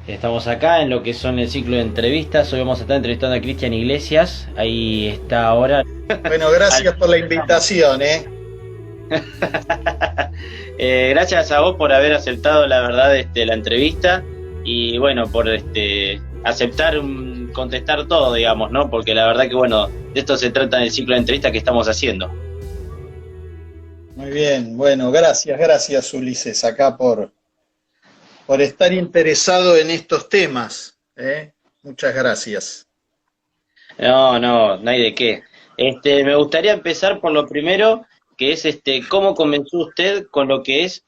Estamos acá en lo que son el ciclo de entrevistas. Hoy vamos a estar entrevistando a Cristian Iglesias. Ahí está ahora. Bueno, gracias por la invitación, Gracias a vos por haber aceptado, la verdad, la entrevista. Y bueno, por aceptar contestar todo, digamos, ¿no? Porque la verdad que, bueno, de esto se trata en el ciclo de entrevistas que estamos haciendo. Muy bien, bueno, gracias Ulises, acá por estar interesado en estos temas, Muchas gracias. No hay de qué. Me gustaría empezar por lo primero, que es cómo comenzó usted con lo que es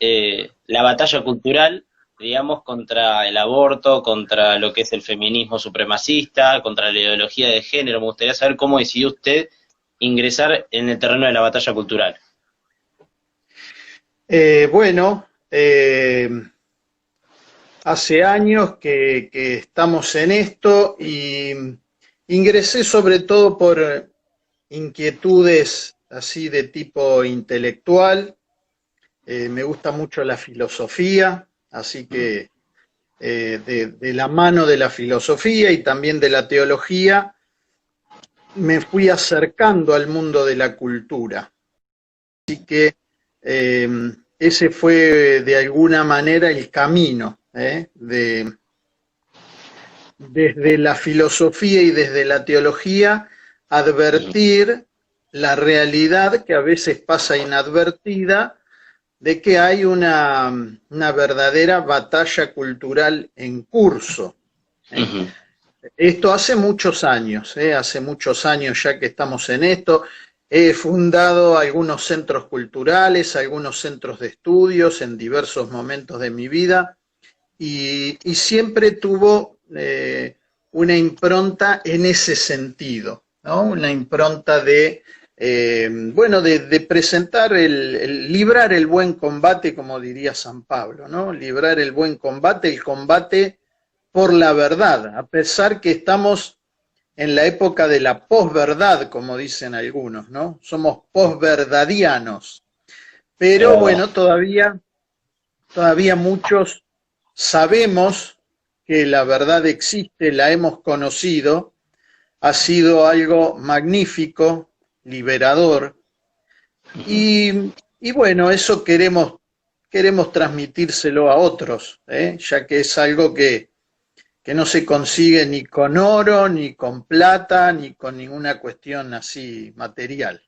la batalla cultural, digamos, contra el aborto, contra lo que es el feminismo supremacista, contra la ideología de género. Me gustaría saber cómo decidió usted ingresar en el terreno de la batalla cultural. Hace años que estamos en esto y ingresé sobre todo por inquietudes así de tipo intelectual. Me gusta mucho la filosofía, así que de la mano de la filosofía y también de la teología me fui acercando al mundo de la cultura. Así que ese fue de alguna manera el camino, desde la filosofía y desde la teología, advertir la realidad que a veces pasa inadvertida de que hay una verdadera batalla cultural en curso. Esto hace muchos años ya que estamos en esto. He fundado algunos centros culturales, algunos centros de estudios en diversos momentos de mi vida y siempre tuvo una impronta en ese sentido, ¿no? Una impronta de presentar, librar el buen combate, como diría San Pablo, ¿no? Librar el buen combate, el combate por la verdad, a pesar que estamos en la época de la posverdad, como dicen algunos, ¿no? Somos posverdadianos, pero bueno, todavía muchos sabemos que la verdad existe, la hemos conocido, ha sido algo magnífico, liberador, y bueno, eso queremos transmitírselo a otros, ya que es algo que no se consigue ni con oro, ni con plata, ni con ninguna cuestión así material.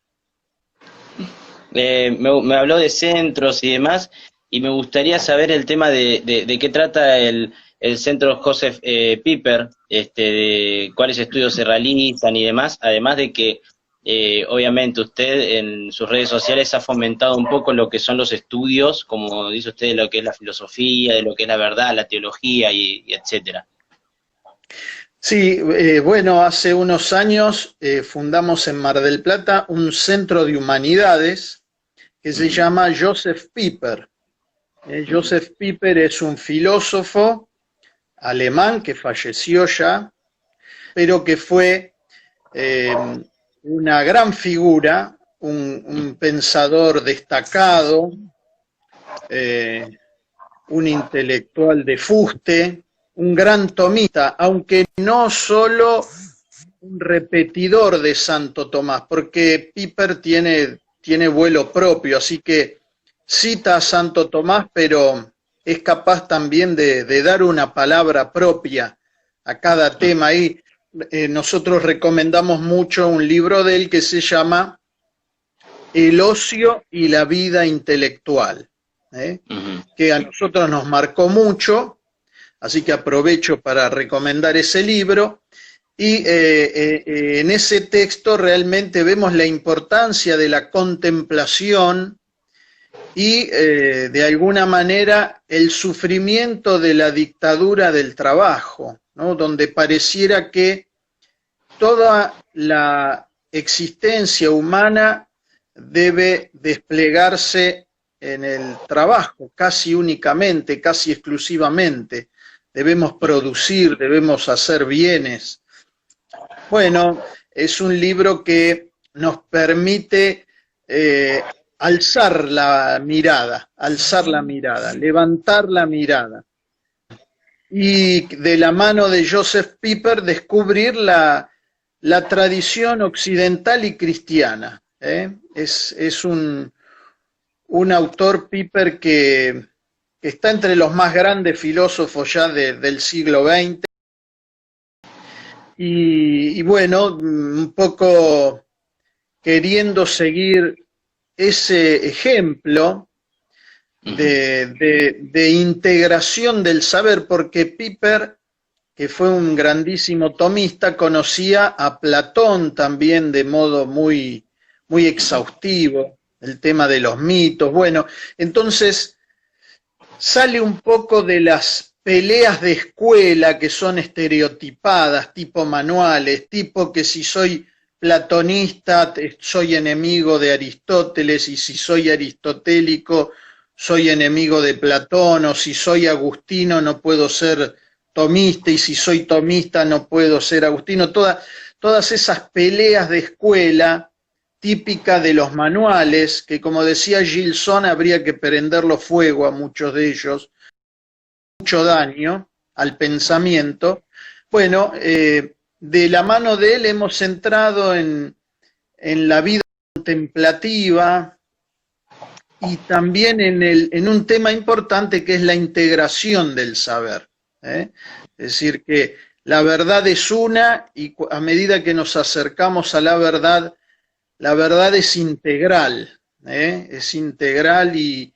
Me habló de centros y demás, y me gustaría saber el tema de qué trata el centro Joseph Pieper, de cuáles estudios se realizan y demás, además de que obviamente usted en sus redes sociales ha fomentado un poco lo que son los estudios, como dice usted, de lo que es la filosofía, de lo que es la verdad, la teología y etcétera. Sí, hace unos años fundamos en Mar del Plata un centro de humanidades que se llama Joseph Pieper. Joseph Pieper es un filósofo alemán que falleció ya, pero que fue una gran figura, un pensador destacado, un intelectual de fuste, un gran tomista, aunque no solo un repetidor de Santo Tomás, porque Pieper tiene vuelo propio, así que cita a Santo Tomás, pero es capaz también de dar una palabra propia a cada tema. Y nosotros recomendamos mucho un libro de él que se llama El ocio y la vida intelectual, que a nosotros nos marcó mucho, así que aprovecho para recomendar ese libro. Y en ese texto realmente vemos la importancia de la contemplación y de alguna manera el sufrimiento de la dictadura del trabajo, ¿no? Donde pareciera que toda la existencia humana debe desplegarse en el trabajo, casi únicamente, casi exclusivamente. Debemos producir, debemos hacer bienes. Bueno, es un libro que nos permite alzar la mirada, levantar la mirada. y de la mano de Joseph Pieper descubrir la tradición occidental y cristiana. Es un autor, Pieper, que está entre los más grandes filósofos ya del siglo XX. Y bueno, un poco queriendo seguir ese ejemplo de integración del saber, porque Pieper, que fue un grandísimo tomista, conocía a Platón también de modo muy, muy exhaustivo, el tema de los mitos. Bueno, entonces sale un poco de las peleas de escuela que son estereotipadas, tipo manuales, tipo que si soy platonista soy enemigo de Aristóteles, y si soy aristotélico soy enemigo de Platón, o si soy agustino no puedo ser tomista, y si soy tomista no puedo ser agustino. Todas esas peleas de escuela típica de los manuales, que como decía Gilson, habría que prenderlo fuego a muchos de ellos, mucho daño al pensamiento. Bueno, de la mano de él hemos entrado en la vida contemplativa y también en un tema importante que es la integración del saber. Es decir, que la verdad es una, y a medida que nos acercamos a la verdad es integral, es integral, y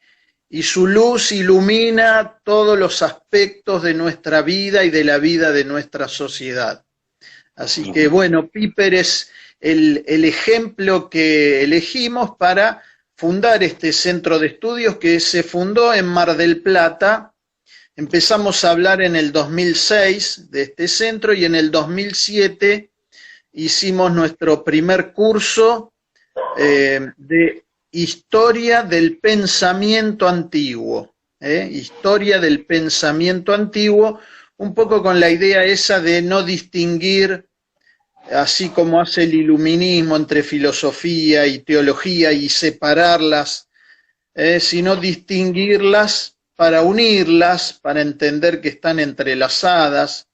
su luz ilumina todos los aspectos de nuestra vida y de la vida de nuestra sociedad. Así que bueno, Pieper es el ejemplo que elegimos para fundar este centro de estudios, que se fundó en Mar del Plata. Empezamos a hablar en el 2006 de este centro, y en el 2007 hicimos nuestro primer curso de historia del pensamiento antiguo, historia del pensamiento antiguo, un poco con la idea esa de no distinguir, así como hace el iluminismo, entre filosofía y teología y separarlas, sino distinguirlas para unirlas, para entender que están entrelazadas,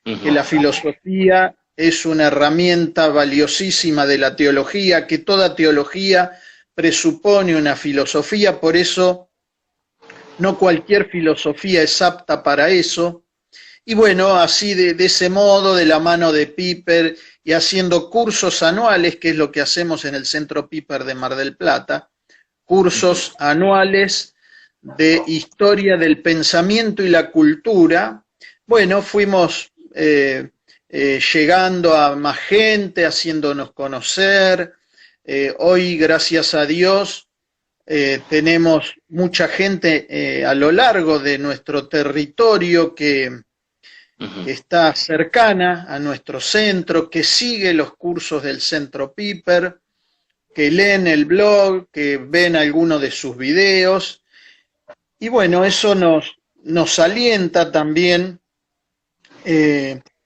que la filosofía es una herramienta valiosísima de la teología, que toda teología presupone una filosofía, por eso no cualquier filosofía es apta para eso. Y bueno, así de ese modo, de la mano de Pieper, y haciendo cursos anuales, que es lo que hacemos en el Centro Pieper de Mar del Plata, cursos anuales de historia del pensamiento y la cultura. Bueno, fuimos llegando a más gente, haciéndonos conocer. Hoy, gracias a Dios, tenemos mucha gente a lo largo de nuestro territorio que está cercana a nuestro centro, que sigue los cursos del Centro Pieper, que leen el blog, que ven algunos de sus videos. Y bueno, eso nos alienta también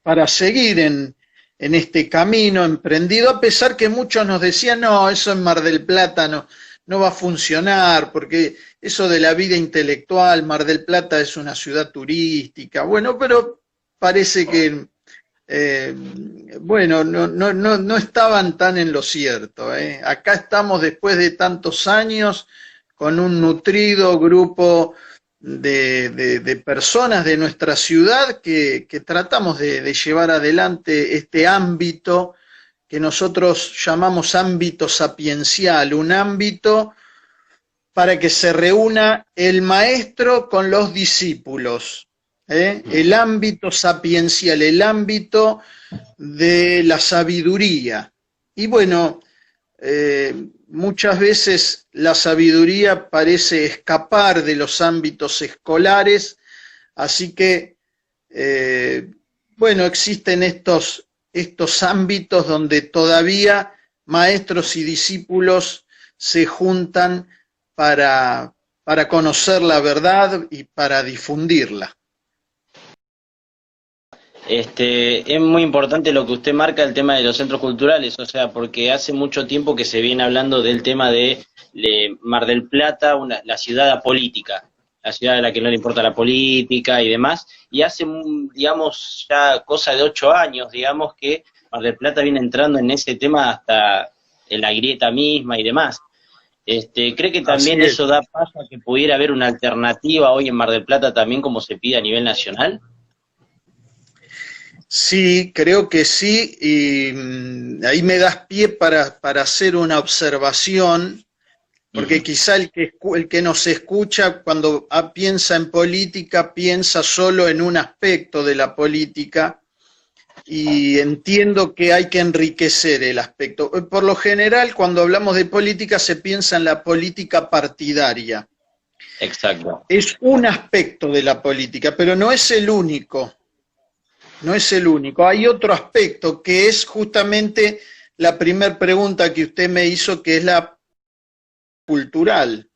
para seguir en este camino emprendido, a pesar que muchos nos decían, no, eso en Mar del Plata no va a funcionar, porque eso de la vida intelectual, Mar del Plata es una ciudad turística. Bueno, pero parece que, bueno, no estaban tan en lo cierto. Acá estamos después de tantos años con un nutrido grupo de personas de nuestra ciudad que tratamos de llevar adelante este ámbito que nosotros llamamos ámbito sapiencial, un ámbito para que se reúna el maestro con los discípulos, el ámbito sapiencial, el ámbito de la sabiduría. Y bueno, muchas veces la sabiduría parece escapar de los ámbitos escolares, así que, bueno, existen estos ámbitos donde todavía maestros y discípulos se juntan para conocer la verdad y para difundirla. Es muy importante lo que usted marca, el tema de los centros culturales, o sea, porque hace mucho tiempo que se viene hablando del tema de Mar del Plata, la ciudad apolítica. la ciudad a la que no le importa la política y demás, y hace, digamos, ya cosa de 8 años, digamos, que Mar del Plata viene entrando en ese tema hasta en la grieta misma y demás. ¿Cree que Así también es. eso da paso a que pudiera haber una alternativa hoy en Mar del Plata también como se pide a nivel nacional? Sí, creo que sí, y ahí me das pie para hacer una observación, porque Ujú. quizá el que nos escucha cuando piensa en política, piensa solo en un aspecto de la política, y entiendo que hay que enriquecer el aspecto. Por lo general, cuando hablamos de política, se piensa en la política partidaria. Exacto. Es un aspecto de la política, pero no es el único. No es el único. Hay otro aspecto que es justamente la primera pregunta que usted me hizo, que es la cultural.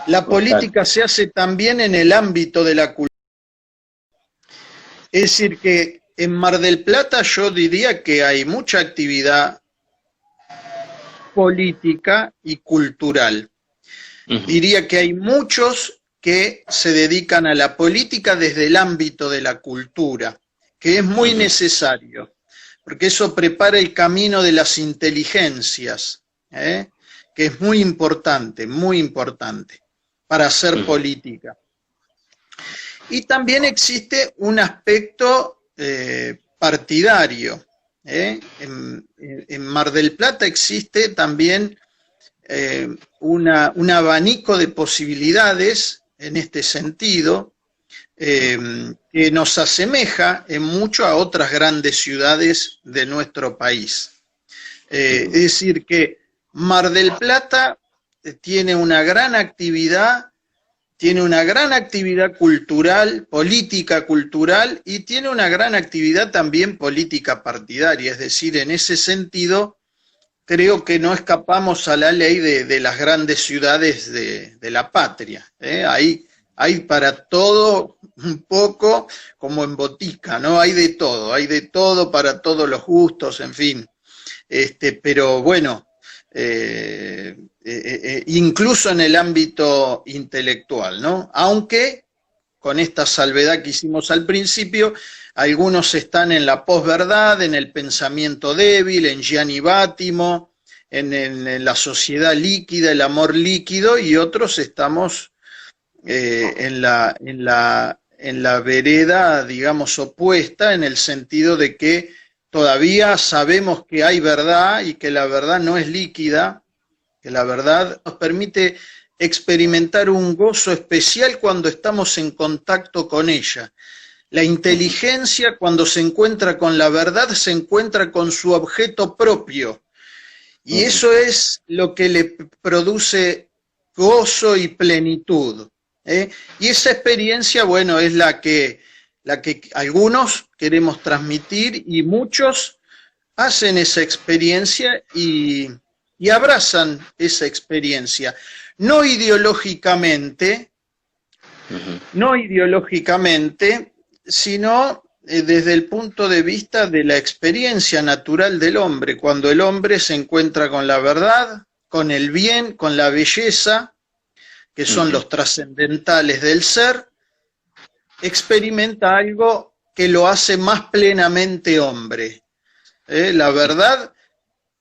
La Exacto. política se hace también en el ámbito de la cultura. Es decir, que en Mar del Plata yo diría que hay mucha actividad política y cultural. Ujú. Diría que hay muchos que se dedican a la política desde el ámbito de la cultura, que es muy Ujú. necesario, porque eso prepara el camino de las inteligencias, ¿eh? Que es muy importante para hacer Ujú. política. Y también existe un aspecto partidario. En Mar del Plata existe también un abanico de posibilidades en este sentido, que nos asemeja en mucho a otras grandes ciudades de nuestro país. Es Ujú. decir, que Mar del Plata tiene una gran actividad cultural, política cultural, y tiene una gran actividad también política partidaria. Es decir, en ese sentido, creo que no escapamos a la ley de las grandes ciudades de la patria. Hay para todo un poco como en botica, ¿no? Hay de todo para todos los gustos, en fin. Pero bueno, incluso en el ámbito intelectual, ¿no? Aunque con esta salvedad que hicimos al principio, algunos están en la posverdad, en el pensamiento débil, en Gianni Bátimo, en la sociedad líquida, el amor líquido, y otros estamos en la vereda, digamos, opuesta, en el sentido de que todavía sabemos que hay verdad y que la verdad no es líquida, que la verdad nos permite experimentar un gozo especial cuando estamos en contacto con ella. La Ujú. inteligencia, cuando se encuentra con la verdad, se encuentra con su objeto propio. Y Ujú. eso es lo que le produce gozo y plenitud. ¿Eh? Y esa experiencia, bueno, es la que algunos queremos transmitir, y muchos hacen esa experiencia y abrazan esa experiencia. No ideológicamente, Ujú. no ideológicamente, sino desde el punto de vista de la experiencia natural del hombre, cuando el hombre se encuentra con la verdad, con el bien, con la belleza, que son Ujú. los trascendentales del ser, experimenta algo que lo hace más plenamente hombre. La verdad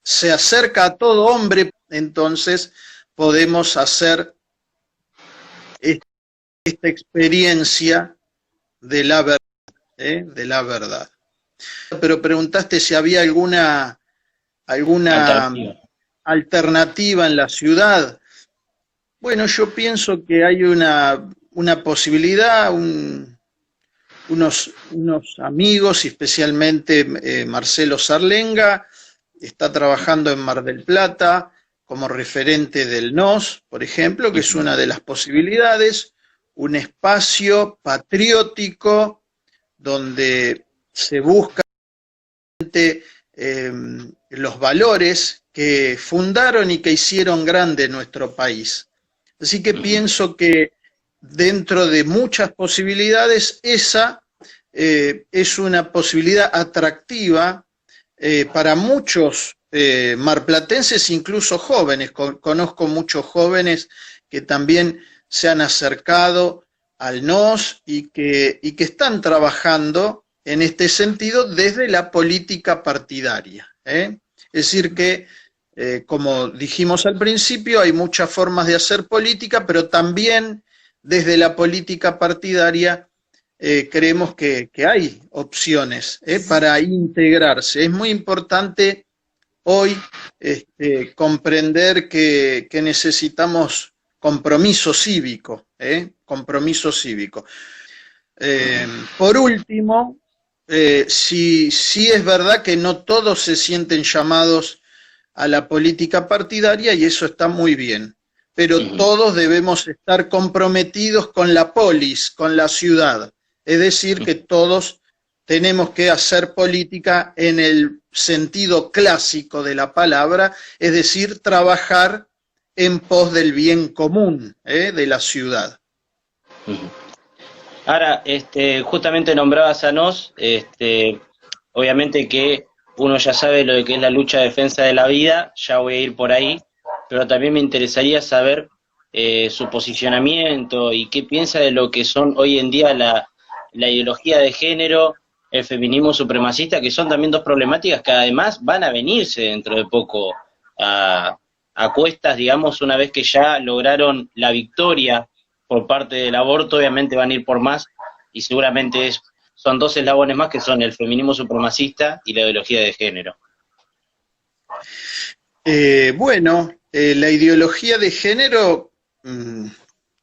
se acerca a todo hombre, entonces podemos hacer esta experiencia de la verdad, de la verdad. Pero preguntaste si había alguna Alternativa. alternativa en la ciudad. Bueno, yo pienso que hay una posibilidad, unos amigos, y especialmente Marcelo Sarlenga, está trabajando en Mar del Plata como referente del NOS, por ejemplo, que es Ujú. una de las posibilidades, un espacio patriótico donde se busca eh, los valores que fundaron y que hicieron grande nuestro país. Así que Ujú. pienso que dentro de muchas posibilidades, esa es una posibilidad atractiva para muchos marplatenses, incluso jóvenes. Conozco muchos jóvenes que también se han acercado al NOS y que están trabajando en este sentido desde la política partidaria. Es decir que, como dijimos al principio, hay muchas formas de hacer política, pero también desde la política partidaria creemos que hay opciones para integrarse. Es muy importante hoy comprender que necesitamos compromiso cívico, compromiso cívico. Por último, sí es verdad que no todos se sienten llamados a la política partidaria y eso está muy bien, pero todos debemos estar comprometidos con la polis, con la ciudad, es decir, que todos tenemos que hacer política en el sentido clásico de la palabra, es decir, trabajar en pos del bien común de la ciudad. Ahora, justamente nombrabas a NOS, obviamente que uno ya sabe lo de que es la lucha de defensa de la vida, ya voy a ir por ahí, pero también me interesaría saber su posicionamiento y qué piensa de lo que son hoy en día la ideología de género, el feminismo supremacista, que son también dos problemáticas que además van a venirse dentro de poco a cuestas, digamos, una vez que ya lograron la victoria por parte del aborto, obviamente van a ir por más, y seguramente son dos eslabones más que son el feminismo supremacista y la ideología de género. La ideología de género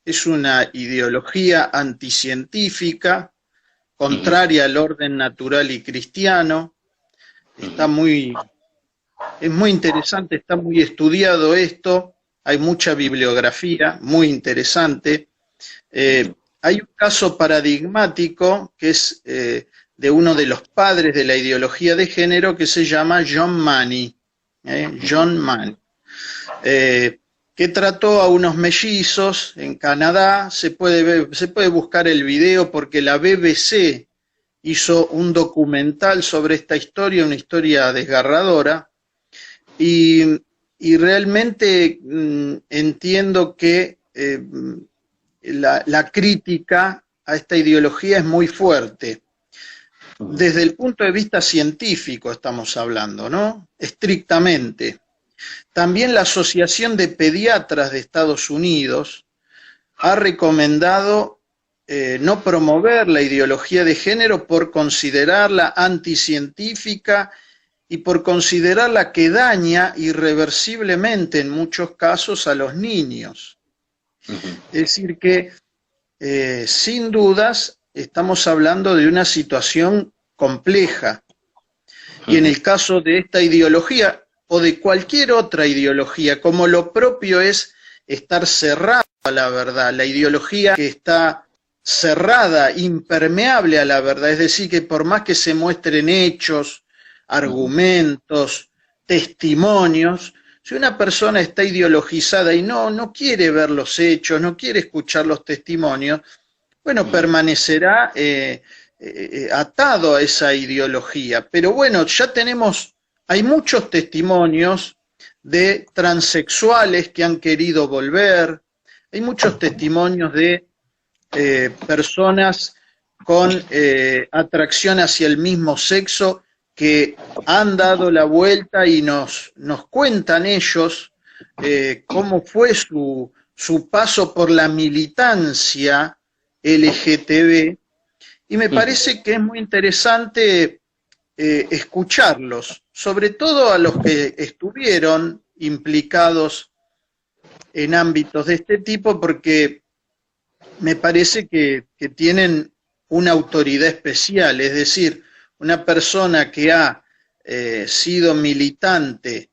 es una ideología anticientífica, contraria al orden natural y cristiano. Es muy interesante, está muy estudiado esto, hay mucha bibliografía muy interesante. Hay un caso paradigmático que es de uno de los padres de la ideología de género que se llama John Money, que trató a unos mellizos en Canadá. Se puede buscar el video porque la BBC hizo un documental sobre esta historia, una historia desgarradora, y realmente entiendo que la crítica a esta ideología es muy fuerte. Desde el punto de vista científico estamos hablando, ¿no? Estrictamente. También la Asociación de Pediatras de Estados Unidos ha recomendado no promover la ideología de género por considerarla anticientífica y por considerarla que daña irreversiblemente en muchos casos a los niños. Es decir que, sin dudas, estamos hablando de una situación compleja. Y en el caso de esta ideología, o de cualquier otra ideología, como lo propio es estar cerrado a la verdad, la ideología que está cerrada, impermeable a la verdad, es decir, que por más que se muestren hechos, argumentos, testimonios, si una persona está ideologizada y no quiere ver los hechos, no quiere escuchar los testimonios, bueno, permanecerá atado a esa ideología. Pero bueno, hay muchos testimonios de transexuales que han querido volver, hay muchos testimonios de personas con atracción hacia el mismo sexo que han dado la vuelta y nos cuentan ellos cómo fue su paso por la militancia LGTB, y me parece que es muy interesante escucharlos, sobre todo a los que estuvieron implicados en ámbitos de este tipo, porque me parece que tienen una autoridad especial, es decir, una persona que ha sido militante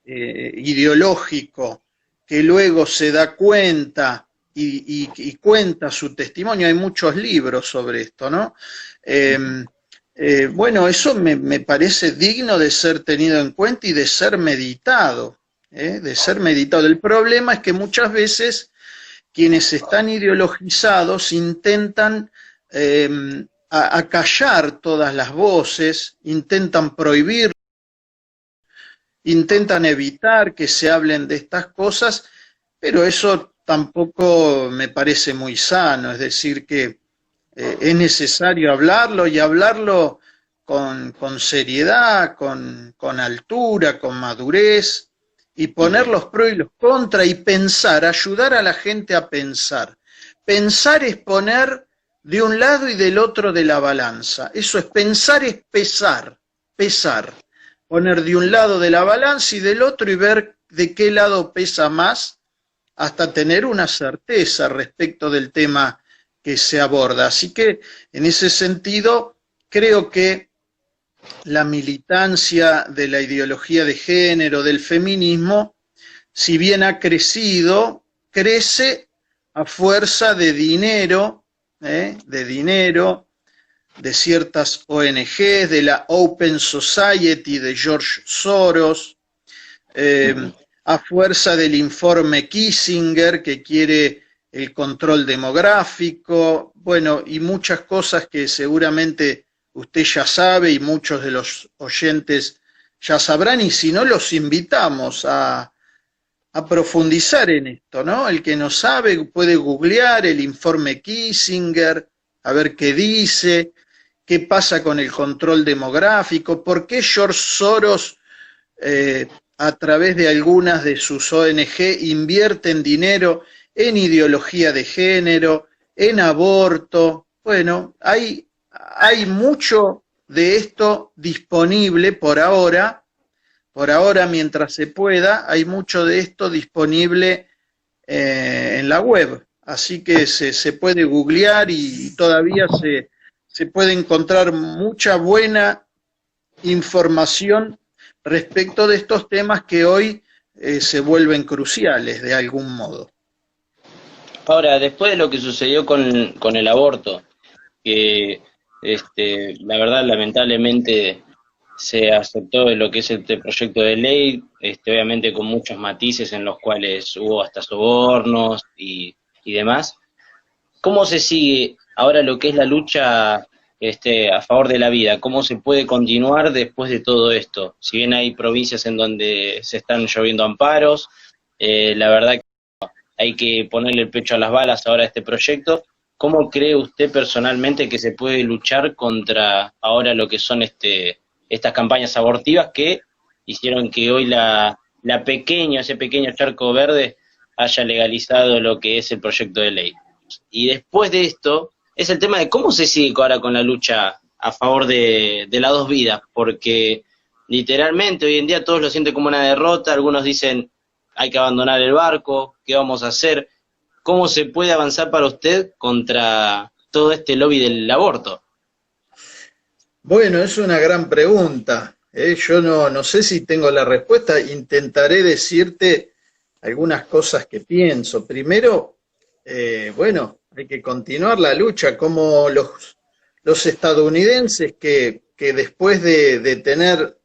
ideológico, que luego se da cuenta y cuenta su testimonio. Hay muchos libros sobre esto, ¿no? Bueno, eso me parece digno de ser tenido en cuenta y de ser meditado, de ser meditado. El problema es que muchas veces quienes están ideologizados intentan acallar todas las voces, intentan prohibir, intentan evitar que se hablen de estas cosas, pero eso tampoco me parece muy sano, es decir, que es necesario hablarlo y hablarlo con seriedad, con altura, con madurez, y poner los pros y los contras y pensar, ayudar a la gente a pensar. Pensar es poner de un lado y del otro de la balanza. Eso es pensar, es pesar, pesar. Poner de un lado de la balanza y del otro y ver de qué lado pesa más hasta tener una certeza respecto del tema que se aborda. Así que, en ese sentido, creo que la militancia de la ideología de género, del feminismo, si bien ha crecido, crece a fuerza de dinero, de ciertas ONGs, de la Open Society de George Soros, a fuerza del informe Kissinger, que quiere el control demográfico, bueno, y muchas cosas que seguramente usted ya sabe y muchos de los oyentes ya sabrán, y si no, los invitamos a profundizar en esto, ¿no? El que no sabe puede googlear el informe Kissinger, a ver qué dice, qué pasa con el control demográfico, por qué George Soros, a través de algunas de sus ONG, invierten dinero en ideología de género, en aborto. Bueno, hay mucho de esto disponible por ahora mientras se pueda, hay mucho de esto disponible en la web, así que se puede googlear y todavía se puede encontrar mucha buena información respecto de estos temas que hoy se vuelven cruciales de algún modo. Ahora, después de lo que sucedió con el aborto, que la verdad lamentablemente se aceptó lo que es este proyecto de ley, obviamente con muchos matices en los cuales hubo hasta sobornos y demás. ¿Cómo se sigue ahora lo que es la lucha a favor de la vida? ¿Cómo se puede continuar después de todo esto? Si bien hay provincias en donde se están lloviendo amparos, la verdad que hay que ponerle el pecho a las balas ahora a este proyecto. ¿Cómo cree usted personalmente que se puede luchar contra ahora lo que son estas campañas abortivas que hicieron que hoy ese pequeño charco verde haya legalizado lo que es el proyecto de ley? Y después de esto, es el tema de cómo se sigue ahora con la lucha a favor de las dos vidas, porque literalmente hoy en día todos lo sienten como una derrota, algunos dicen hay que abandonar el barco, ¿qué vamos a hacer? ¿Cómo se puede avanzar para usted contra todo este lobby del aborto? Bueno, es una gran pregunta. Yo no sé si tengo la respuesta. Intentaré decirte algunas cosas que pienso. Primero, bueno, hay que continuar la lucha, como los estadounidenses que después de tener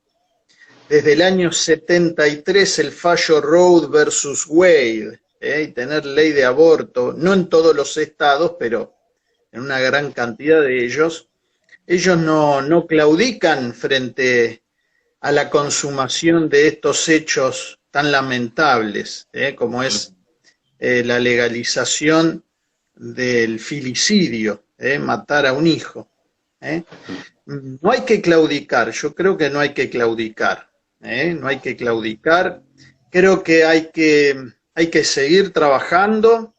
desde el año 73 el fallo Roe versus Wade, y tener ley de aborto, no en todos los estados, pero en una gran cantidad de ellos no claudican frente a la consumación de estos hechos tan lamentables, como es la legalización del filicidio, matar a un hijo. No hay que claudicar, yo creo que no hay que claudicar, no hay que claudicar, creo que hay que seguir trabajando,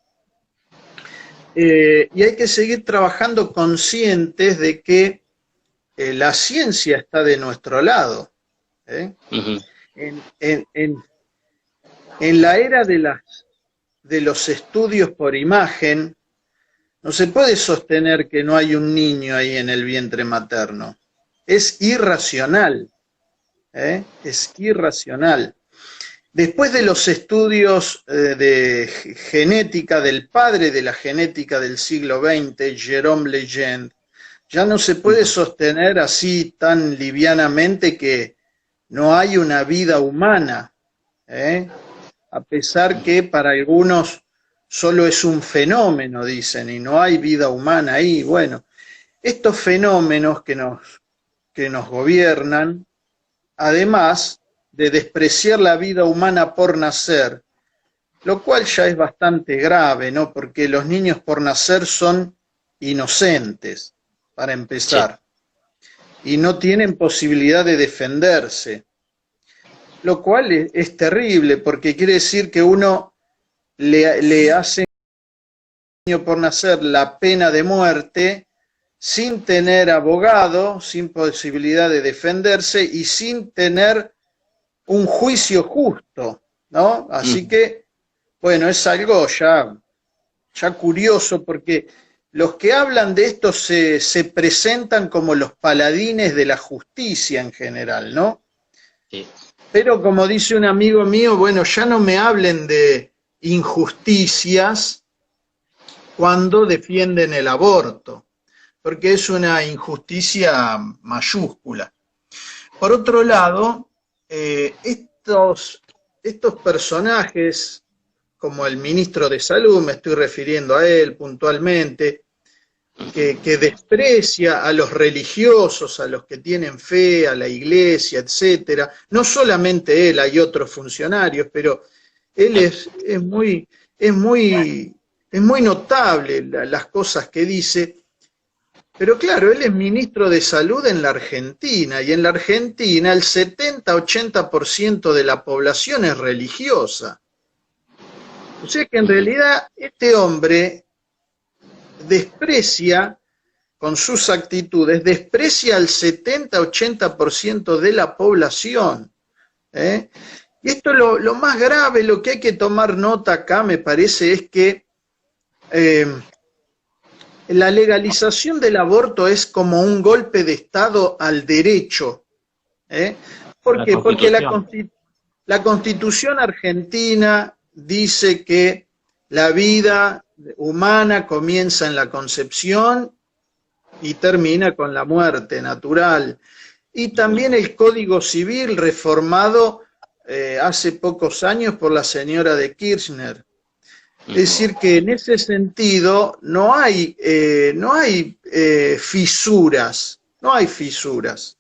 y hay que seguir trabajando conscientes de que la ciencia está de nuestro lado. En la era de los estudios por imagen, no se puede sostener que no hay un niño ahí en el vientre materno. Es irracional. Es irracional. Después de los estudios de genética del padre de la genética del siglo XX, Jerome Legend, ya no se puede sostener así tan livianamente que no hay una vida humana, a pesar que para algunos solo es un fenómeno, dicen, y no hay vida humana ahí. Bueno, estos fenómenos que nos gobiernan, además de despreciar la vida humana por nacer, lo cual ya es bastante grave, ¿no? Porque los niños por nacer son inocentes, para empezar, y no tienen posibilidad de defenderse, lo cual es terrible, porque quiere decir que uno le hace al niño por nacer la pena de muerte sin tener abogado, sin posibilidad de defenderse y sin tener un juicio justo, ¿no? Así que, bueno, es algo ya curioso, porque los que hablan de esto se presentan como los paladines de la justicia en general, ¿no? Sí. Pero como dice un amigo mío, bueno, ya no me hablen de injusticias cuando defienden el aborto, porque es una injusticia mayúscula. Por otro lado, estos personajes, como el ministro de Salud, me estoy refiriendo a él puntualmente, que desprecia a los religiosos, a los que tienen fe, a la iglesia, etcétera. No solamente él, hay otros funcionarios, pero él es muy notable las cosas que dice. Pero claro, él es ministro de Salud en la Argentina, y en la Argentina el 70-80% de la población es religiosa. O sea que en realidad este hombre desprecia, con sus actitudes, desprecia al 70-80% de la población. Y esto lo más grave, lo que hay que tomar nota acá, me parece, es que la legalización del aborto es como un golpe de Estado al derecho. ¿Por qué? Porque la Constitución argentina dice que la vida humana comienza en la concepción y termina con la muerte natural. Y también el Código Civil reformado hace pocos años por la señora de Kirchner. Es decir, que en ese sentido no hay fisuras, no hay fisuras.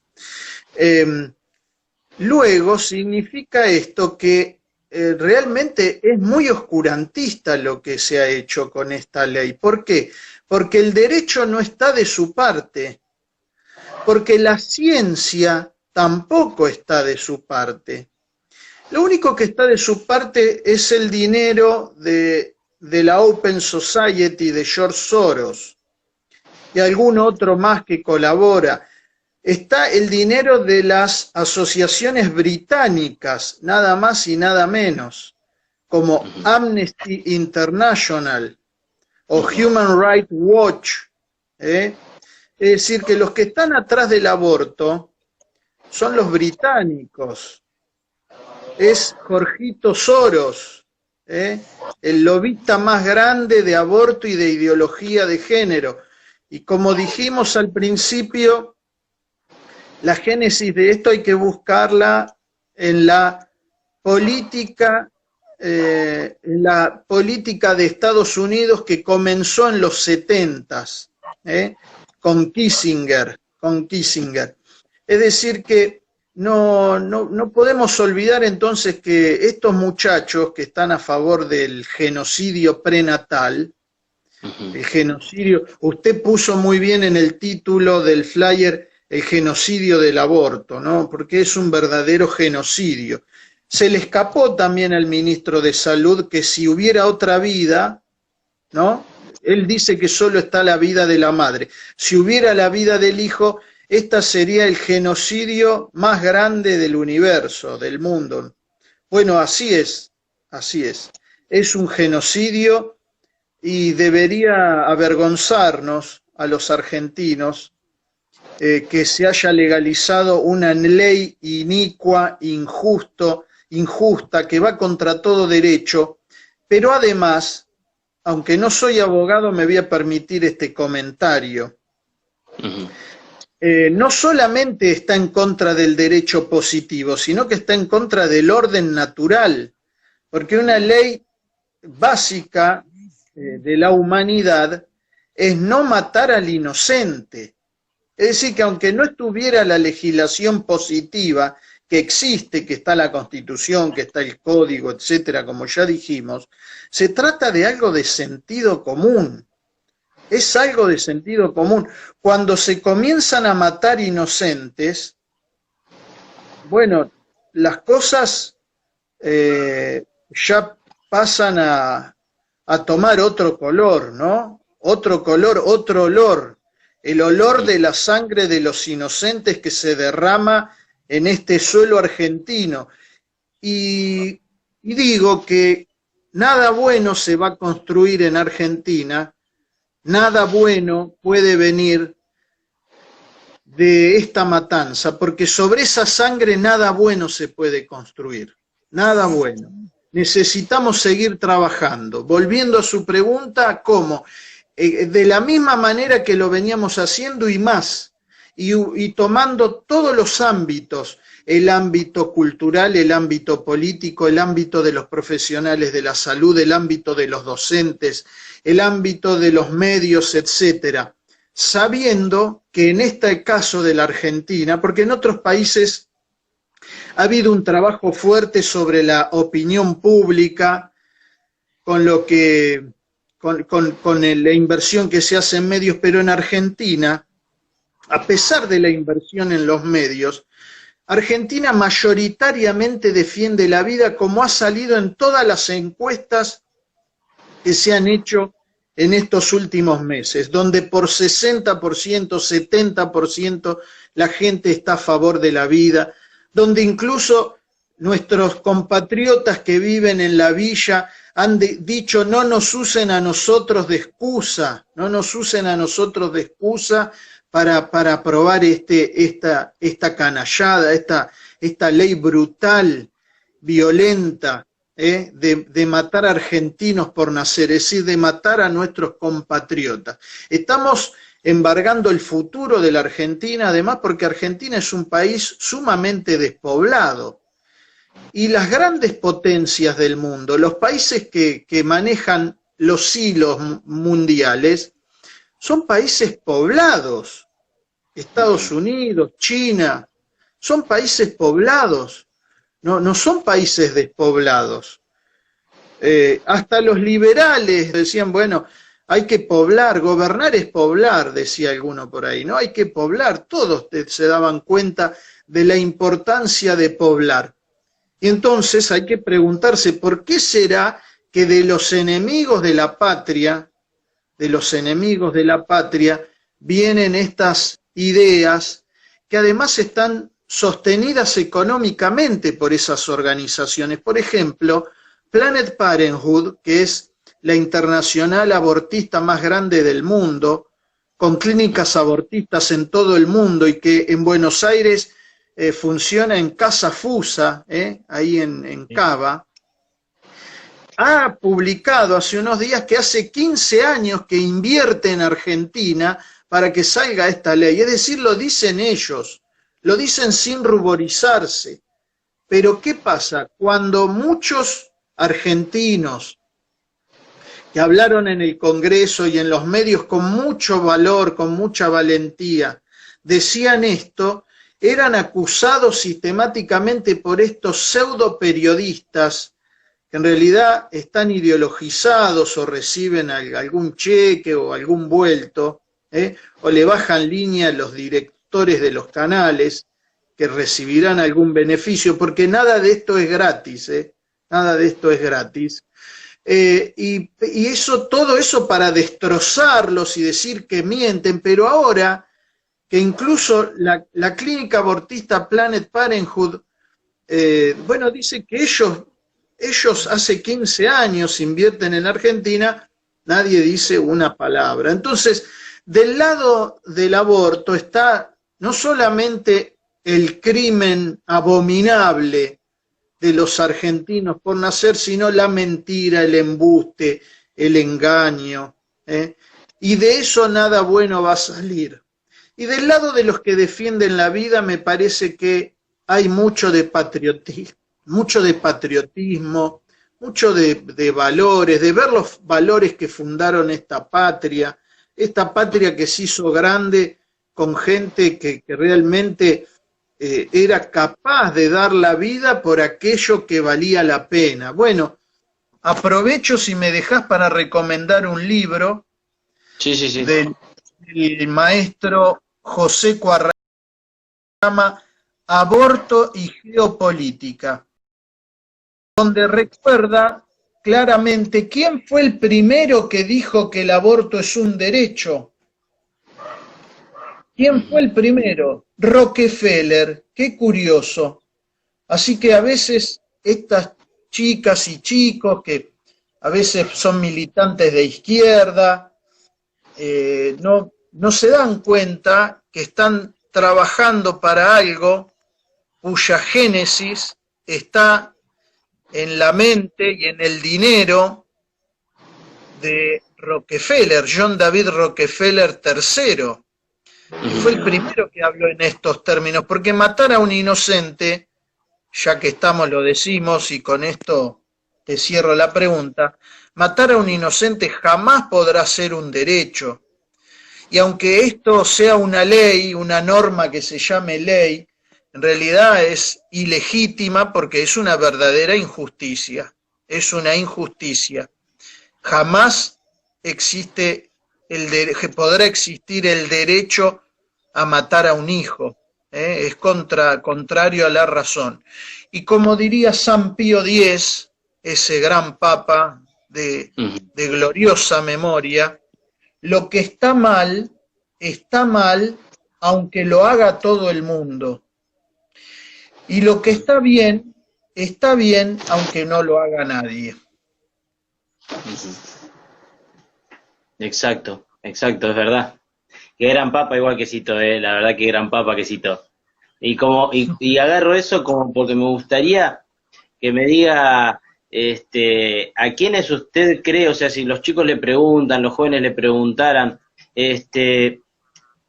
Luego significa esto que realmente es muy oscurantista lo que se ha hecho con esta ley. ¿Por qué? Porque el derecho no está de su parte, porque la ciencia tampoco está de su parte. Lo único que está de su parte es el dinero de la Open Society de George Soros y algún otro más que colabora. Está el dinero de las asociaciones británicas, nada más y nada menos, como Amnesty International o Human Rights Watch. Es decir, que los que están atrás del aborto son los británicos. Es Jorgito Soros, el lobista más grande de aborto y de ideología de género. Y como dijimos al principio, la génesis de esto hay que buscarla en la política de Estados Unidos que comenzó en los 70s, con Kissinger. Es decir que no podemos olvidar entonces que estos muchachos que están a favor del genocidio prenatal, el genocidio, usted puso muy bien en el título del flyer el genocidio del aborto, ¿no? Porque es un verdadero genocidio. Se le escapó también al ministro de Salud que si hubiera otra vida, ¿no? Él dice que solo está la vida de la madre. Si hubiera la vida del hijo, esta sería el genocidio más grande del universo, del mundo. Bueno, así es, así es. Es un genocidio y debería avergonzarnos a los argentinos que se haya legalizado una ley inicua, injusta, que va contra todo derecho, pero además, aunque no soy abogado, me voy a permitir este comentario. No solamente está en contra del derecho positivo, sino que está en contra del orden natural, porque una ley básica de la humanidad es no matar al inocente. Es decir, que aunque no estuviera la legislación positiva, que existe, que está la Constitución, que está el Código, etcétera, como ya dijimos, se trata de algo de sentido común. Es algo de sentido común. Cuando se comienzan a matar inocentes, bueno, las cosas ya pasan a tomar otro color, ¿no? Otro color, otro olor. El olor de la sangre de los inocentes que se derrama en este suelo argentino. Y digo que nada bueno se va a construir en Argentina, nada bueno puede venir de esta matanza, porque sobre esa sangre nada bueno se puede construir, nada bueno. Necesitamos seguir trabajando. Volviendo a su pregunta, ¿cómo? De la misma manera que lo veníamos haciendo y más, y tomando todos los ámbitos, el ámbito cultural, el ámbito político, el ámbito de los profesionales de la salud, el ámbito de los docentes, el ámbito de los medios, etcétera, sabiendo que en este caso de la Argentina, porque en otros países ha habido un trabajo fuerte sobre la opinión pública, con lo que con la inversión que se hace en medios, pero en Argentina, a pesar de la inversión en los medios, Argentina mayoritariamente defiende la vida, como ha salido en todas las encuestas que se han hecho en estos últimos meses, donde por 60%, 70% la gente está a favor de la vida, donde incluso nuestros compatriotas que viven en la villa han dicho: no nos usen a nosotros de excusa, no nos usen a nosotros de excusa para aprobar esta canallada, esta ley brutal, violenta, de matar argentinos por nacer, es decir, de matar a nuestros compatriotas. Estamos embargando el futuro de la Argentina, además porque Argentina es un país sumamente despoblado. Y las grandes potencias del mundo, los países que manejan los hilos mundiales, son países poblados. Estados Unidos, China, son países poblados, no son países despoblados. Hasta los liberales decían, bueno, hay que poblar, gobernar es poblar, decía alguno por ahí, ¿no? Hay que poblar, todos se daban cuenta de la importancia de poblar. Y entonces hay que preguntarse, ¿por qué será que de los enemigos de la patria, vienen estas ideas que además están sostenidas económicamente por esas organizaciones? Por ejemplo, Planned Parenthood, que es la internacional abortista más grande del mundo, con clínicas abortistas en todo el mundo y que en Buenos Aires funciona en Casa Fusa, ahí en Cava, ha publicado hace unos días que hace 15 años que invierte en Argentina para que salga esta ley. Es decir, lo dicen ellos, lo dicen sin ruborizarse. Pero ¿qué pasa? Cuando muchos argentinos que hablaron en el Congreso y en los medios con mucho valor, con mucha valentía, decían esto, eran acusados sistemáticamente por estos pseudo periodistas que en realidad están ideologizados o reciben algún cheque o algún vuelto, o le bajan línea a los directores de los canales que recibirán algún beneficio, porque nada de esto es gratis, nada de esto es gratis. Y todo eso para destrozarlos y decir que mienten, pero ahora que incluso la clínica abortista Planned Parenthood, bueno, dice que ellos hace 15 años invierten en Argentina, nadie dice una palabra. Entonces, del lado del aborto está no solamente el crimen abominable de los argentinos por nacer, sino la mentira, el embuste, el engaño, y de eso nada bueno va a salir. Y del lado de los que defienden la vida me parece que hay mucho de patriotismo, mucho de valores, de ver los valores que fundaron esta patria que se hizo grande con gente que realmente era capaz de dar la vida por aquello que valía la pena. Bueno, aprovecho si me dejás para recomendar un libro Sí, sí, sí. del maestro José Cuarra, Aborto y Geopolítica, donde recuerda claramente quién fue el primero que dijo que el aborto es un derecho. ¿Quién fue el primero? Rockefeller. Qué curioso. Así que a veces estas chicas y chicos que a veces son militantes de izquierda, no se dan cuenta que están trabajando para algo cuya génesis está en la mente y en el dinero de Rockefeller, John David Rockefeller III, que fue el primero que habló en estos términos, porque matar a un inocente, ya que estamos lo decimos y con esto te cierro la pregunta, matar a un inocente jamás podrá ser un derecho. Y aunque esto sea una ley, una norma que se llame ley, en realidad es ilegítima porque es una verdadera injusticia. Es una injusticia. Jamás podrá existir el derecho a matar a un hijo. Es contrario a la razón. Y como diría San Pío X, ese gran papa de gloriosa memoria, lo que está mal, aunque lo haga todo el mundo. Y lo que está bien, aunque no lo haga nadie. Exacto, exacto, es verdad. Qué gran papa igual que cito, la verdad que gran papa que cito. Y agarro eso como porque me gustaría que me diga a quiénes usted cree, o sea, si los chicos le preguntan, los jóvenes le preguntaran,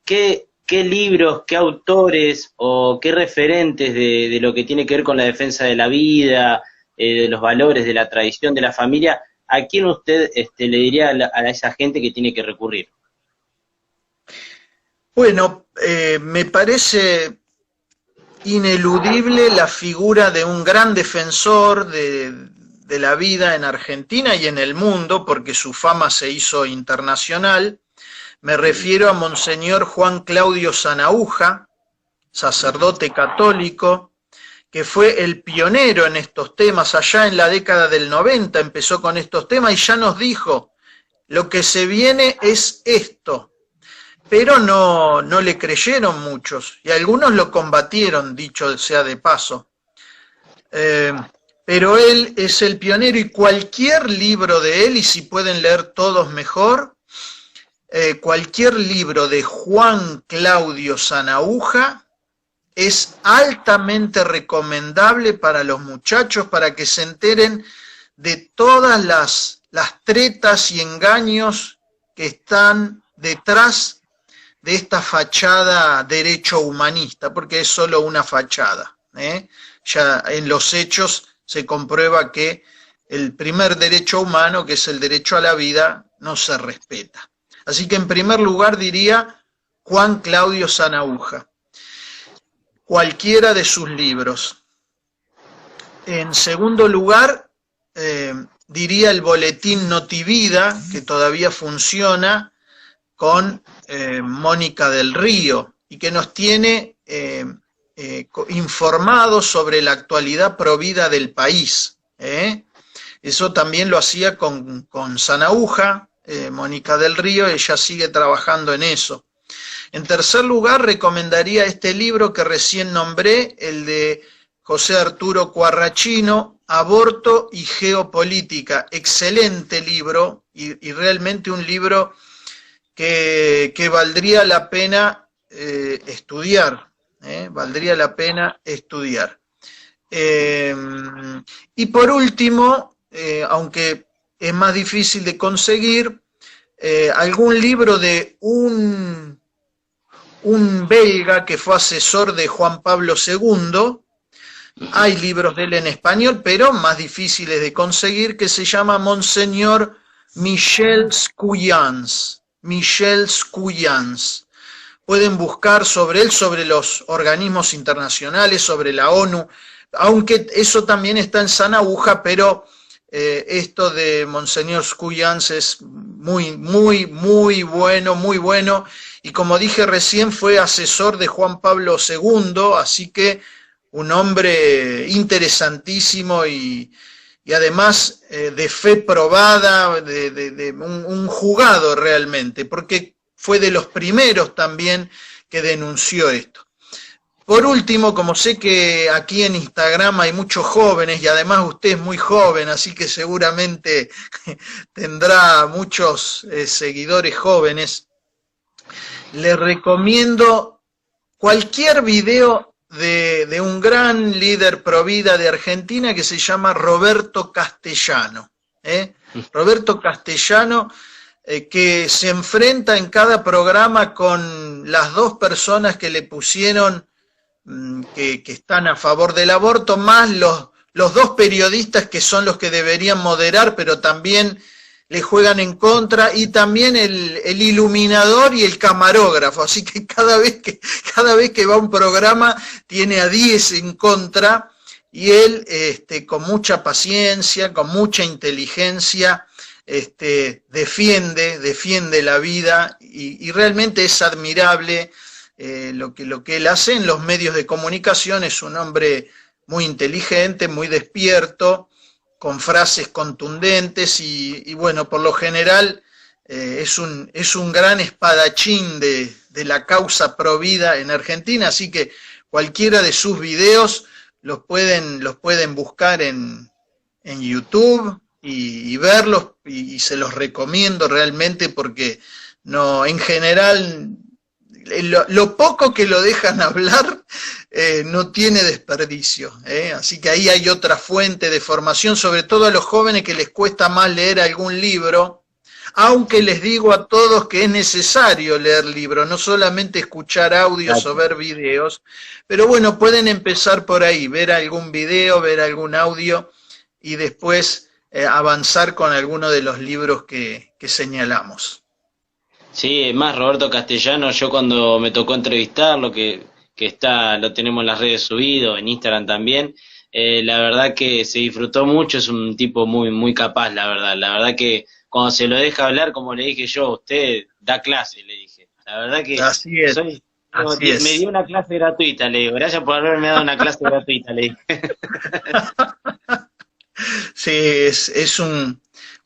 qué libros, qué autores o qué referentes de lo que tiene que ver con la defensa de la vida, de los valores, de la tradición, de la familia, ¿a quién usted le diría a esa gente que tiene que recurrir? Bueno, me parece ineludible la figura de un gran defensor de la vida en Argentina y en el mundo, porque su fama se hizo internacional. Me refiero a Monseñor Juan Claudio Sanaúja, sacerdote católico, que fue el pionero en estos temas. Allá en la década del 90 empezó con estos temas y ya nos dijo, lo que se viene es esto. Pero no le creyeron muchos, y algunos lo combatieron, dicho sea de paso. Pero él es el pionero, y cualquier libro de él, y si pueden leer todos mejor, cualquier libro de Juan Claudio Sanaúja es altamente recomendable para los muchachos, para que se enteren de todas las tretas y engaños que están detrás de esta fachada derecho humanista, porque es solo una fachada. Ya en los hechos se comprueba que el primer derecho humano, que es el derecho a la vida, no se respeta. Así que en primer lugar diría Juan Claudio Sanaúja, cualquiera de sus libros. En segundo lugar, diría el boletín Notivida, que todavía funciona, con Mónica del Río, y que nos tiene informados sobre la actualidad provida del país. Eso también lo hacía con Sanaúja, Mónica del Río, ella sigue trabajando en eso. En tercer lugar, recomendaría este libro que recién nombré, el de José Arturo Quarrachino, Aborto y Geopolítica. Excelente libro, y realmente un libro que valdría la pena estudiar, valdría la pena estudiar. Y por último, aunque es más difícil de conseguir, algún libro de un belga que fue asesor de Juan Pablo II, hay libros de él en español, pero más difíciles de conseguir, que se llama Monseñor Michel Scuyans, pueden buscar sobre él, sobre los organismos internacionales, sobre la ONU, aunque eso también está en sana aguja, pero esto de Monseñor Scuyans es muy, muy, muy bueno, y como dije recién, fue asesor de Juan Pablo II, así que un hombre interesantísimo y además de fe probada, un jugado realmente, porque fue de los primeros también que denunció esto. Por último, como sé que aquí en Instagram hay muchos jóvenes y además usted es muy joven, así que seguramente tendrá muchos seguidores jóvenes, le recomiendo cualquier video de un gran líder pro vida de Argentina que se llama Roberto Castellano. Roberto Castellano, que se enfrenta en cada programa con las dos personas que le pusieron que están a favor del aborto, más los dos periodistas que son los que deberían moderar, pero también le juegan en contra, y también el iluminador y el camarógrafo, así que cada vez que va a un programa tiene a 10 en contra, y él con mucha paciencia, con mucha inteligencia, defiende la vida, y realmente es admirable lo que él hace en los medios de comunicación. Es un hombre muy inteligente, muy despierto, con frases contundentes y bueno, por lo general es un gran espadachín de la causa pro vida en Argentina, así que cualquiera de sus videos los pueden buscar en YouTube y verlos, y se los recomiendo realmente, porque no, en general lo poco que lo dejan hablar no tiene desperdicio, así que ahí hay otra fuente de formación, sobre todo a los jóvenes que les cuesta más leer algún libro, aunque les digo a todos que es necesario leer libros, no solamente escuchar audios o ver videos, pero bueno, pueden empezar por ahí, ver algún video, ver algún audio, y después avanzar con alguno de los libros que señalamos. Sí, más Roberto Castellano, yo cuando me tocó entrevistarlo, lo tenemos en las redes subido, en Instagram también, la verdad que se disfrutó mucho, es un tipo muy, muy capaz, la verdad que cuando se lo deja hablar, como le dije yo, usted da clase, le dije, la verdad que así es, me dio una clase gratuita, le digo, gracias por haberme dado una clase gratuita, le dije. Sí, es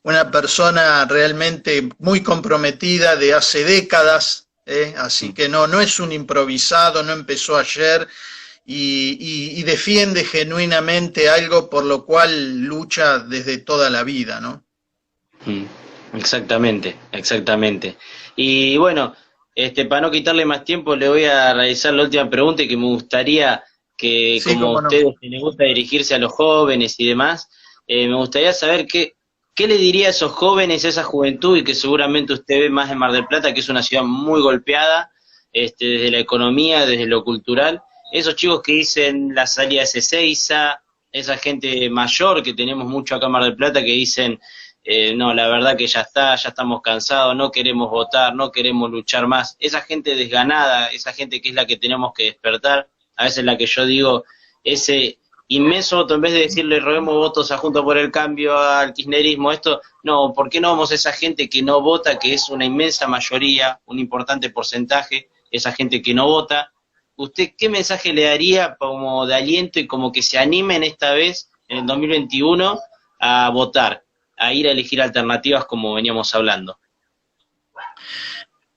una persona realmente muy comprometida de hace décadas, así que no es un improvisado, no empezó ayer, y defiende genuinamente algo por lo cual lucha desde toda la vida, ¿no? Exactamente. Y bueno, para no quitarle más tiempo, le voy a realizar la última pregunta, y que me gustaría que, sí, como a no, ustedes les gusta dirigirse a los jóvenes y demás, me gustaría saber ¿qué le diría a esos jóvenes, a esa juventud, y que seguramente usted ve más en Mar del Plata, que es una ciudad muy golpeada, desde la economía, desde lo cultural, esos chicos que dicen la salida de Ezeiza, esa gente mayor que tenemos mucho acá en Mar del Plata, que dicen, no, la verdad que ya estamos cansados, no queremos votar, no queremos luchar más, esa gente desganada, esa gente que es la que tenemos que despertar, a veces la que yo digo, ese inmenso voto, en vez de decirle roguemos votos a Juntos por el Cambio, al kirchnerismo, no, ¿por qué no vamos a esa gente que no vota, que es una inmensa mayoría, un importante porcentaje, esa gente que no vota? ¿Usted qué mensaje le daría como de aliento y como que se animen esta vez, en el 2021, a votar, a ir a elegir alternativas como veníamos hablando?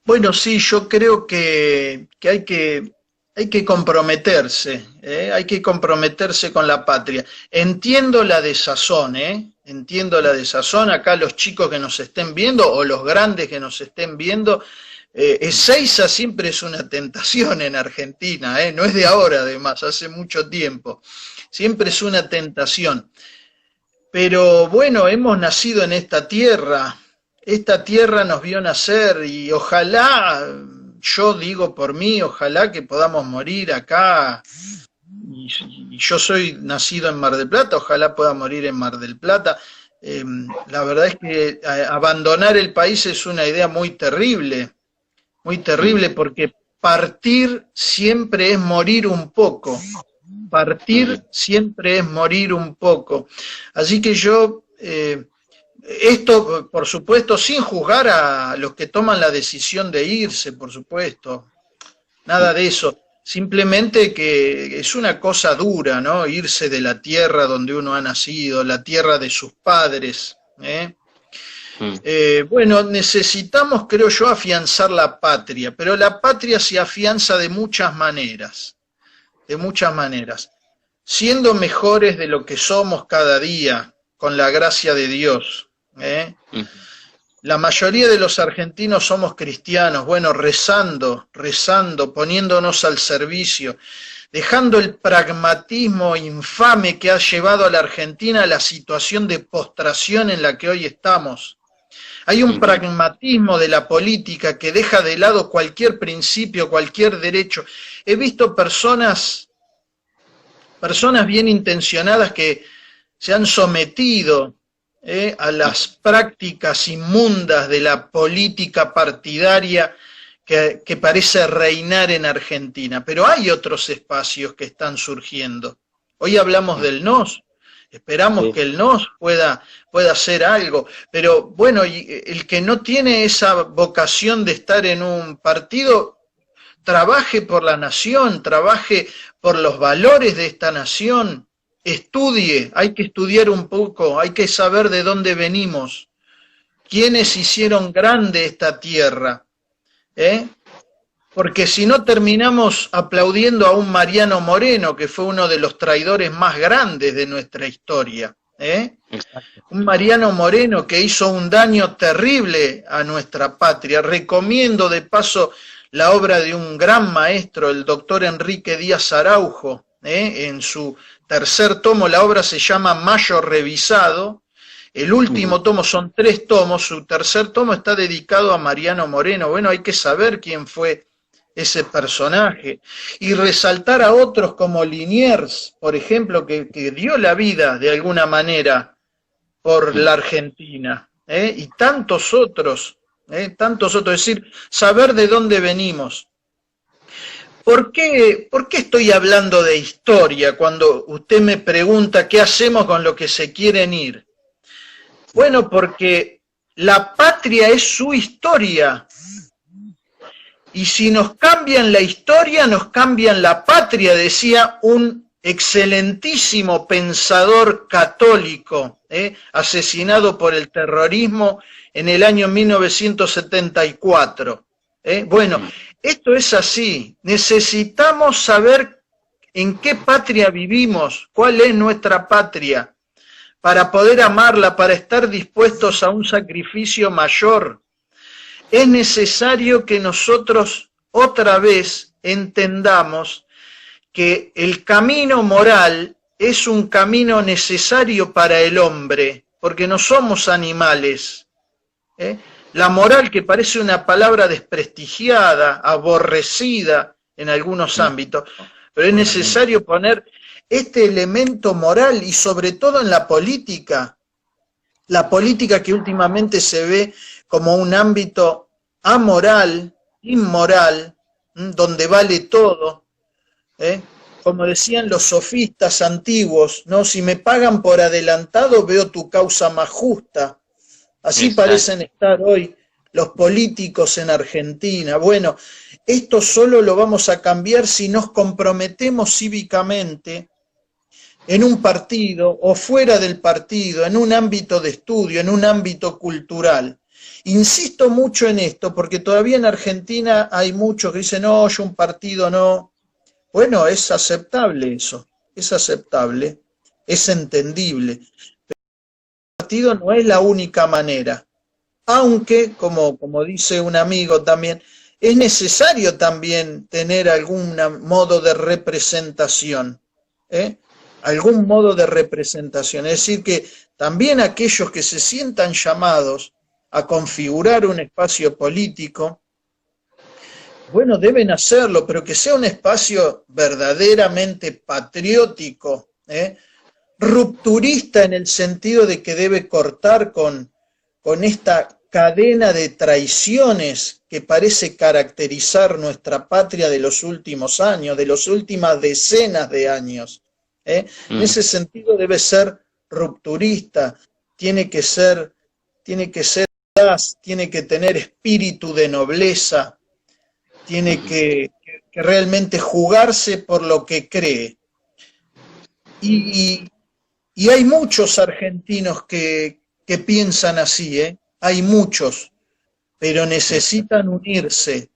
Bueno, sí, yo creo que hay que comprometerse, hay que comprometerse con la patria. Entiendo la desazón, entiendo la desazón. Acá los chicos que nos estén viendo, o los grandes que nos estén viendo, Ezeiza siempre es una tentación en Argentina, no es de ahora además, hace mucho tiempo. Siempre es una tentación. Pero bueno, hemos nacido en esta tierra nos vio nacer, y ojalá, yo digo por mí, ojalá que podamos morir acá, y yo soy nacido en Mar del Plata, ojalá pueda morir en Mar del Plata. La verdad es que abandonar el país es una idea muy terrible, porque partir siempre es morir un poco. Partir siempre es morir un poco. Así que yo, esto por supuesto sin juzgar a los que toman la decisión de irse, por supuesto, nada de eso. Simplemente que es una cosa dura, ¿no? Irse de la tierra donde uno ha nacido, la tierra de sus padres, ¿eh? Bueno, necesitamos, creo yo, afianzar la patria, pero la patria se afianza de muchas maneras, siendo mejores de lo que somos cada día, con la gracia de Dios, ¿eh? La mayoría de los argentinos somos cristianos, bueno, rezando, poniéndonos al servicio, dejando el pragmatismo infame que ha llevado a la Argentina a la situación de postración en la que hoy estamos. Hay un pragmatismo de la política que deja de lado cualquier principio, cualquier derecho. He visto personas bien intencionadas que se han sometido a las prácticas inmundas de la política partidaria que parece reinar en Argentina. Pero hay otros espacios que están surgiendo. Hoy hablamos del NOS. Esperamos que el NOS pueda hacer algo, pero bueno, el que no tiene esa vocación de estar en un partido, trabaje por la nación, trabaje por los valores de esta nación, estudie, hay que estudiar un poco, hay que saber de dónde venimos, quiénes hicieron grande esta tierra, porque si no terminamos aplaudiendo a un Mariano Moreno, que fue uno de los traidores más grandes de nuestra historia, un Mariano Moreno que hizo un daño terrible a nuestra patria. Recomiendo de paso la obra de un gran maestro, el doctor Enrique Díaz Araujo, en su tercer tomo. La obra se llama Mayo Revisado. El último tomo, son 3 tomos, su tercer tomo está dedicado a Mariano Moreno. Bueno, hay que saber quién fue ese personaje, y resaltar a otros como Liniers, por ejemplo, que dio la vida de alguna manera por la Argentina, y tantos otros, es decir, saber de dónde venimos. ¿Por qué estoy hablando de historia cuando usted me pregunta qué hacemos con los que se quieren ir? Bueno, porque la patria es su historia. Y si nos cambian la historia, nos cambian la patria, decía un excelentísimo pensador católico, asesinado por el terrorismo en el año 1974. Bueno, esto es así. Necesitamos saber en qué patria vivimos, cuál es nuestra patria, para poder amarla, para estar dispuestos a un sacrificio mayor. Es necesario que nosotros otra vez entendamos que el camino moral es un camino necesario para el hombre, porque no somos animales. La moral, que parece una palabra desprestigiada, aborrecida en algunos ámbitos, pero es necesario poner este elemento moral, y sobre todo en la política que últimamente se ve como un ámbito amoral, inmoral, donde vale todo, como decían los sofistas antiguos, ¿no? Si me pagan por adelantado, veo tu causa más justa. Así Exacto. parecen estar hoy los políticos en Argentina. Bueno, esto solo lo vamos a cambiar si nos comprometemos cívicamente en un partido o fuera del partido, en un ámbito de estudio, en un ámbito cultural. Insisto mucho en esto porque todavía en Argentina hay muchos que dicen, no, yo un partido no. Bueno, es aceptable eso, es aceptable, es entendible. Pero el partido no es la única manera. Aunque, como dice un amigo también, es necesario también tener algún modo de representación, algún modo de representación. Es decir, que también aquellos que se sientan llamados a configurar un espacio político, bueno, deben hacerlo, pero que sea un espacio verdaderamente patriótico, rupturista en el sentido de que debe cortar con esta cadena de traiciones que parece caracterizar nuestra patria de los últimos años, de las últimas decenas de años. En ese sentido debe ser rupturista, tiene que ser audaz, tiene que tener espíritu de nobleza, tiene que realmente jugarse por lo que cree. Y hay muchos argentinos que piensan así, hay muchos, pero necesitan unirse.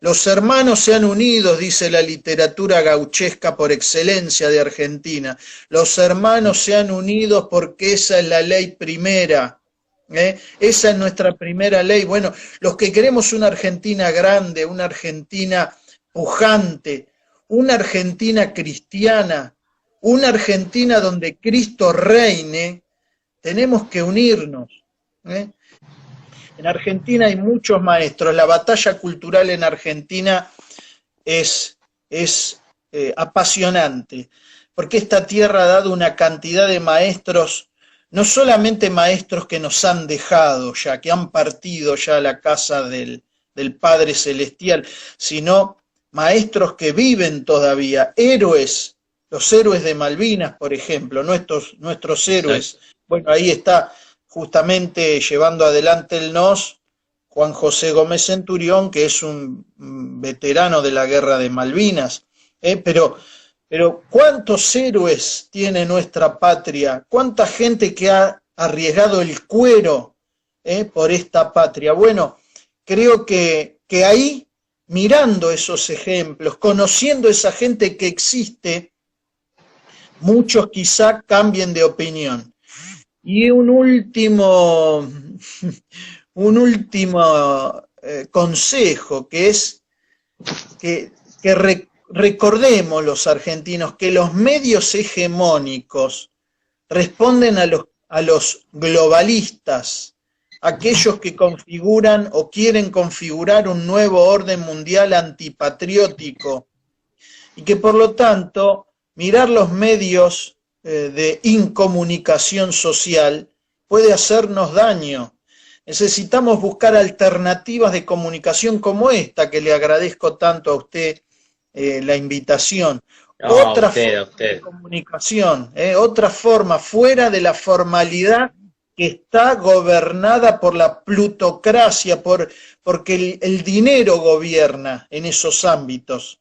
Los hermanos se han unido, dice la literatura gauchesca por excelencia de Argentina. Los hermanos se han unido porque esa es la ley primera. Esa es nuestra primera ley. Bueno, los que queremos una Argentina grande, una Argentina pujante, una Argentina cristiana, una Argentina donde Cristo reine, tenemos que unirnos. En Argentina hay muchos maestros. La batalla cultural en Argentina es apasionante, porque esta tierra ha dado una cantidad de maestros, no solamente maestros que nos han dejado ya, que han partido ya a la casa del Padre Celestial, sino maestros que viven todavía, héroes, los héroes de Malvinas, por ejemplo, nuestros héroes. Bueno, ahí está justamente llevando adelante el NOS, Juan José Gómez Centurión, que es un veterano de la guerra de Malvinas. Pero ¿cuántos héroes tiene nuestra patria? ¿Cuánta gente que ha arriesgado el cuero por esta patria? Bueno, creo que ahí, mirando esos ejemplos, conociendo esa gente que existe, muchos quizá cambien de opinión. Y un último consejo, que es que recordemos los argentinos que los medios hegemónicos responden a los globalistas, aquellos que configuran o quieren configurar un nuevo orden mundial antipatriótico, y que por lo tanto mirar los medios de incomunicación social puede hacernos daño. Necesitamos buscar alternativas de comunicación como esta, que le agradezco tanto a usted la invitación. Otra forma de comunicación, otra forma, fuera de la formalidad que está gobernada por la plutocracia, porque el dinero gobierna en esos ámbitos.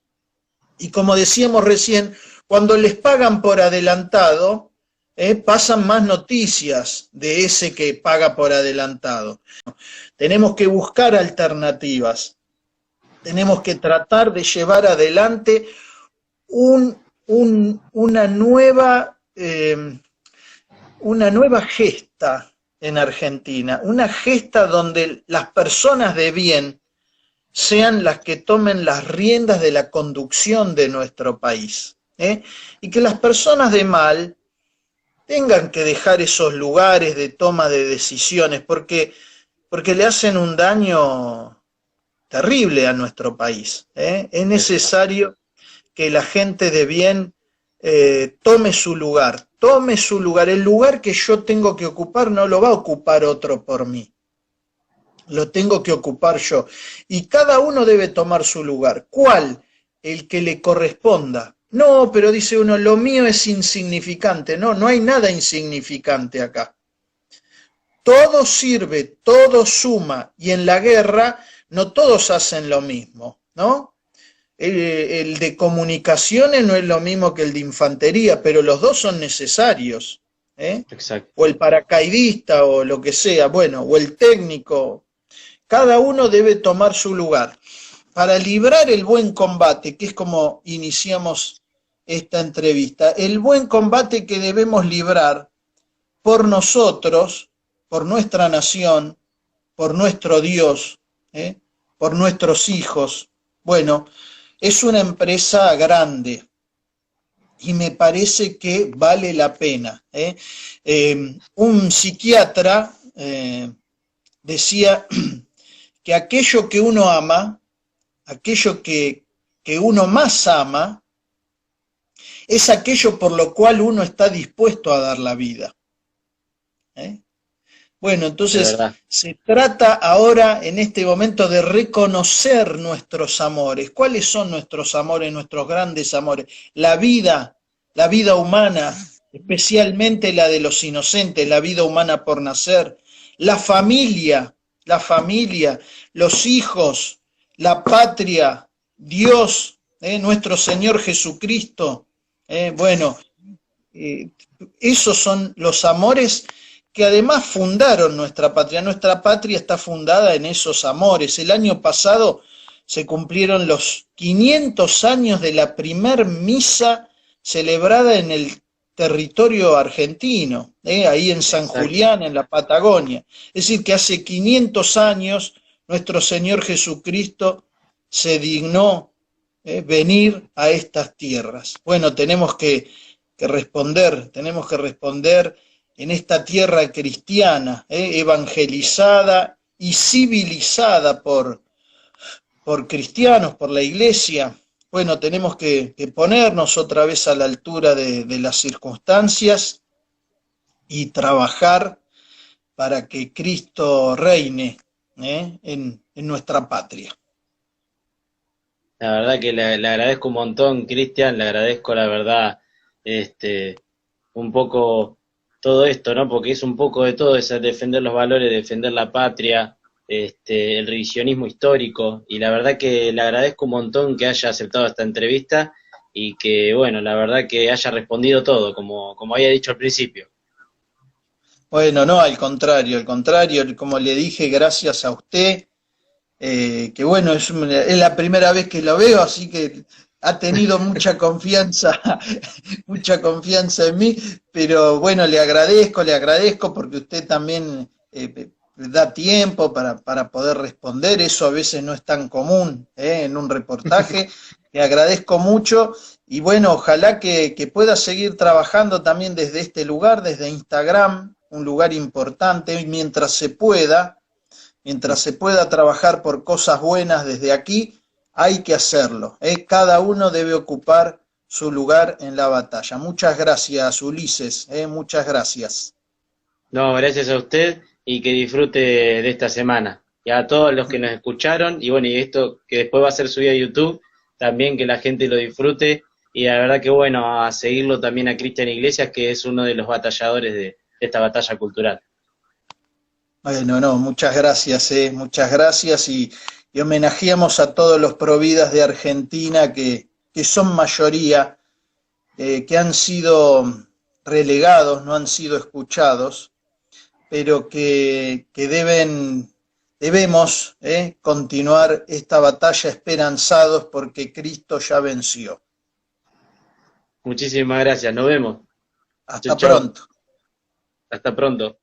Y como decíamos recién, cuando les pagan por adelantado, pasan más noticias de ese que paga por adelantado. Tenemos que buscar alternativas, tenemos que tratar de llevar adelante una nueva gesta en Argentina, una gesta donde las personas de bien sean las que tomen las riendas de la conducción de nuestro país. Y que las personas de mal tengan que dejar esos lugares de toma de decisiones, porque le hacen un daño terrible a nuestro país. Es necesario que la gente de bien tome su lugar. El lugar que yo tengo que ocupar no lo va a ocupar otro por mí. Lo tengo que ocupar yo. Y cada uno debe tomar su lugar. ¿Cuál? El que le corresponda. No, pero dice uno, lo mío es insignificante. No hay nada insignificante acá. Todo sirve, todo suma, y en la guerra no todos hacen lo mismo, ¿no? El de comunicaciones no es lo mismo que el de infantería, pero los dos son necesarios. Exacto. O el paracaidista o lo que sea, bueno, o el técnico. Cada uno debe tomar su lugar. Para librar el buen combate, que es como iniciamos esta entrevista, el buen combate que debemos librar por nosotros, por nuestra nación, por nuestro Dios, por nuestros hijos. Bueno, es una empresa grande y me parece que vale la pena. Un psiquiatra decía que aquello que uno ama, aquello que uno más ama, es aquello por lo cual uno está dispuesto a dar la vida. Bueno, de entonces verdad. se trata ahora en este momento de reconocer nuestros amores. ¿Cuáles son nuestros amores, nuestros grandes amores? La vida humana, especialmente la de los inocentes, la vida humana por nacer, la familia, la familia, los hijos, la patria, Dios, nuestro Señor Jesucristo. Bueno, eh, esos son los amores que además fundaron nuestra patria. Nuestra patria está fundada en esos amores. El año pasado se cumplieron los 500 años de la primer misa celebrada en el territorio argentino, ahí en San Exacto. Julián, en la Patagonia. Es decir, que hace 500 años nuestro Señor Jesucristo se dignó venir a estas tierras. Bueno, tenemos que responder en esta tierra cristiana, evangelizada y civilizada por cristianos, por la iglesia. Bueno, tenemos que ponernos otra vez a la altura de las circunstancias y trabajar para que Cristo reine en nuestra patria. La verdad que le agradezco un montón, Cristian, le agradezco la verdad, este, un poco todo esto, ¿no? Porque es un poco de todo, es defender los valores, defender la patria, el revisionismo histórico, y la verdad que le agradezco un montón que haya aceptado esta entrevista y que, bueno, la verdad que haya respondido todo, como había dicho al principio. Bueno, no, al contrario, como le dije, gracias a usted, que bueno, es la primera vez que lo veo, así que ha tenido mucha confianza, mucha confianza en mí, pero bueno, le agradezco porque usted también da tiempo para poder responder, eso a veces no es tan común en un reportaje, le agradezco mucho y bueno, ojalá que pueda seguir trabajando también desde este lugar, desde Instagram, un lugar importante, mientras se pueda trabajar por cosas buenas desde aquí, hay que hacerlo. Cada uno debe ocupar su lugar en la batalla. Muchas gracias, Ulises. Muchas gracias. No, gracias a usted y que disfrute de esta semana. Y a todos los que nos escucharon, y bueno, y esto que después va a ser subido a YouTube, también que la gente lo disfrute. Y la verdad que bueno, a seguirlo también a Cristian Iglesias, que es uno de los batalladores de esta batalla cultural. Bueno, no, muchas gracias y homenajeamos a todos los providas de Argentina que son mayoría, que han sido relegados, no han sido escuchados, pero que debemos continuar esta batalla esperanzados porque Cristo ya venció. Muchísimas gracias, nos vemos. Chau, Hasta chau. pronto. Hasta pronto.